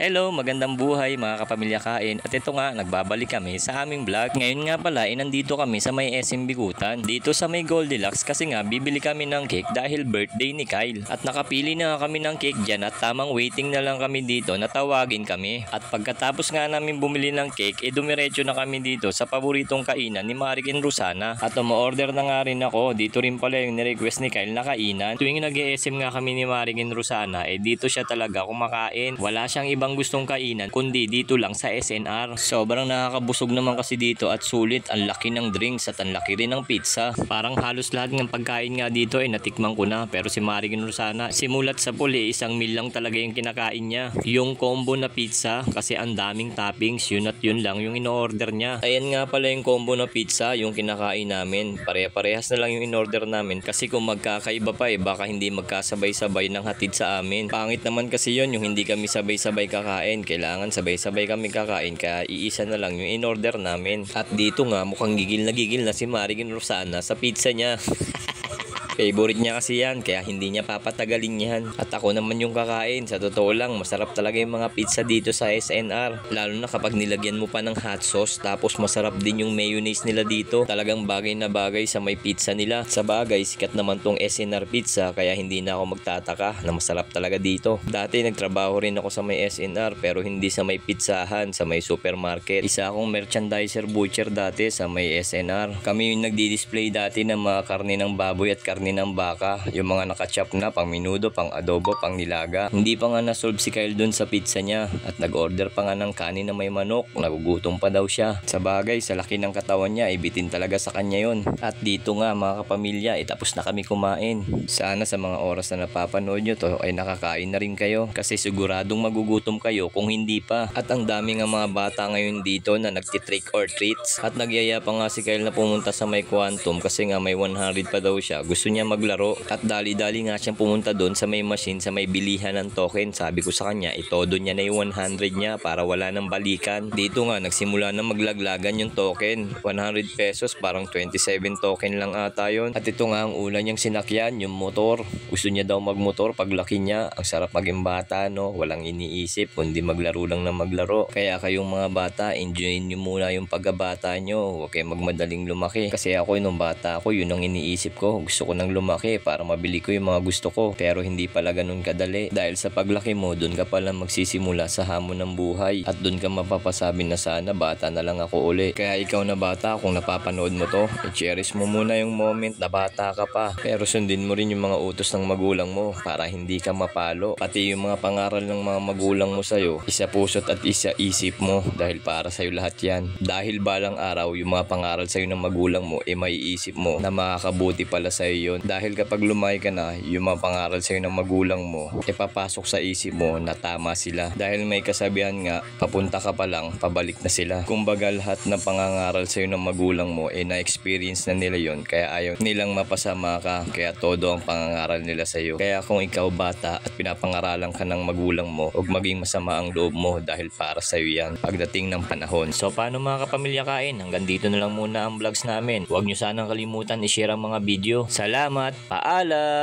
Hello, magandang buhay mga kapamilya kain. At ito nga, nagbabalik kami sa aming vlog. Ngayon nga pala, nandito kami sa may SM Bigutan. Dito sa may Goldilocks kasi nga bibili kami ng cake dahil birthday ni Kyle. At nakapili na kami ng cake dyan at tamang waiting na lang kami dito na tawagin kami. At pagkatapos nga namin bumili ng cake, dumiretso na kami dito sa paboritong kainan ni Maric and Rosana. At umu-order na nga rin ako. Dito rin pala yung nirequest ni Kyle na kainan. Tuwing nag-SM nga kami ni Maric and Rosana, dito siya talaga kumakain. Wala siyang ibang gustong kainan kundi dito lang sa SNR. Sobrang nakakabusog naman kasi dito at sulit. Ang laki ng drinks at ang laki rin ng pizza. Parang halos lahat ng pagkain nga dito natikman ko na. Pero si Maric and Rosana, simulat sa puli, 1 meal lang talaga yung kinakain niya. Yung combo na pizza kasi ang daming toppings, yun at yun lang yung in-order niya. Ayan nga pala yung combo na pizza yung kinakain namin. Pare-parehas na lang yung in-order namin kasi kung magkakaiba pa baka hindi magkasabay-sabay ng hatid sa amin. Pangit naman kasi yun yung hindi kami sabay-sabay kakain. Kailangan sabay-sabay kami kakain kaya iisa na lang yung in-order namin. At dito nga mukhang gigil na si Maric and Rosana sa pizza niya. Favorite niya kasi yan kaya hindi niya papatagalin yan. At ako naman yung kakain. Sa totoo lang masarap talaga yung mga pizza dito sa SNR. Lalo na kapag nilagyan mo pa ng hot sauce tapos masarap din yung mayonnaise nila dito. Talagang bagay na bagay sa may pizza nila. Sa bagay sikat naman tong SNR pizza kaya hindi na ako magtataka na masarap talaga dito. Dati nagtrabaho rin ako sa may SNR pero hindi sa may pizzahan, sa may supermarket. Isa akong merchandiser butcher dati sa may SNR. Kami yung nagdi-display dati ng mga karne ng baboy at karne ng baka, yung mga nakachop na pang minudo, pang adobo, pang nilaga. Hindi pa nga nasolve si Kyle dun sa pizza niya at nag-order pa nga ng kanin na may manok. Nagugutom pa daw siya. Sa bagay, sa laki ng katawan niya, ibitin talaga sa kanya yon. At dito nga mga kapamilya, tapos na kami kumain. Sana sa mga oras na napapanood nyo to ay nakakain na rin kayo kasi siguradong magugutom kayo kung hindi pa. At ang dami nga mga bata ngayon dito na nagtitrick or treats at nagyaya pa nga si Kyle na pumunta sa may Quantum kasi nga may 100 pa daw siya. Gusto niya maglaro at dali-dali nga siyang pumunta doon sa may machine, sa may bilihan ng token. Sabi ko sa kanya, itodo niya na yung 100 niya para wala nang balikan. Dito nga nagsimula na maglaglagan yung token. 100 pesos, parang 27 token lang ata yun. At ito nga ang una niyang sinakyan, yung motor. Gusto niya daw magmotor paglaki niya. Ang sarap maging bata, no? Walang iniisip kundi maglaro lang na maglaro. Kaya kayong mga bata, enjoyin niyo muna yung pagkabata niyo. Huwag kayong magmadaling lumaki. Kasi ako nung bata ako, yun ang iniisip ko. Gusto ko nang lumaki para mabili ko yung mga gusto ko. Pero hindi pala ganun kadali. Dahil sa paglaki mo, dun ka pala magsisimula sa hamon ng buhay. At dun ka mapapasabi na sana bata na lang ako uli. Kaya ikaw na bata, kung napapanood mo to, i-cherish mo muna yung moment na bata ka pa. Pero sundin mo rin yung mga utos ng magulang mo para hindi ka mapalo. Pati yung mga pangaral ng mga magulang mo sa'yo, isa puso't at isa isip mo dahil para sa'yo lahat yan. Dahil balang araw, yung mga pangaral sa'yo ng magulang mo, may isip mo na makakabuti pala sa'yo yun. Dahil kapag lumaki ka na, yung mga pangaral sa'yo ng magulang mo, papasok sa isip mo na tama sila. Dahil may kasabihan nga, papunta ka pa lang, pabalik na sila. Kumbaga lahat ng pangangaral sa'yo ng magulang mo, na-experience na nila yon. Kaya ayaw nilang mapasama ka. Kaya todo ang pangangaral nila sa'yo. Kaya kung ikaw bata at pinapangaralan ka ng magulang mo, huwag maging masama ang loob mo dahil para sa'yo yan pagdating ng panahon. So paano mga kapamilya kain? Hanggang dito na lang muna ang vlogs namin. Huwag nyo sanang kalimutan i-share ang mga video. Salamat! Paalam!